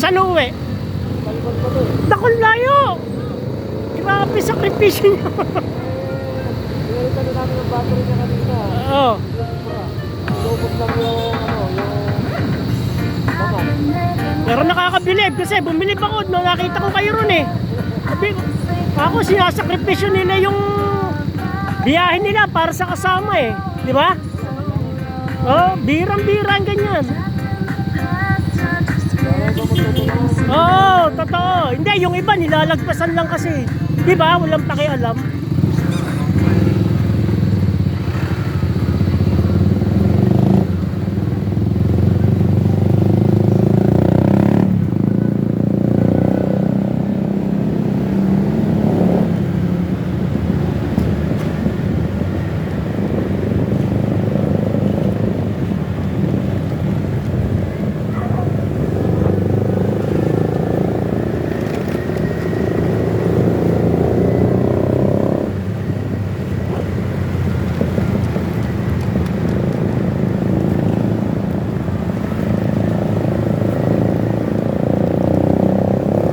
Saan uuwi? Talibag pa to eh. Nakul layo! Grabe sakripisyo nyo. Pinalitan na namin ang battery niya kanina. Oo. Lubog lang yung laman. Pero nakakabilib kasi bumilib ako nung nakita ko kayo ron eh. Sabi ko, ako sinasakripisyo nila yung biyahe nila para sa kasama eh. Di ba? Oh, birang-birang ganyan. Oo, totoo. Hindi, yung iba nilalagpasan lang kasi. Di ba? Walang pakialam.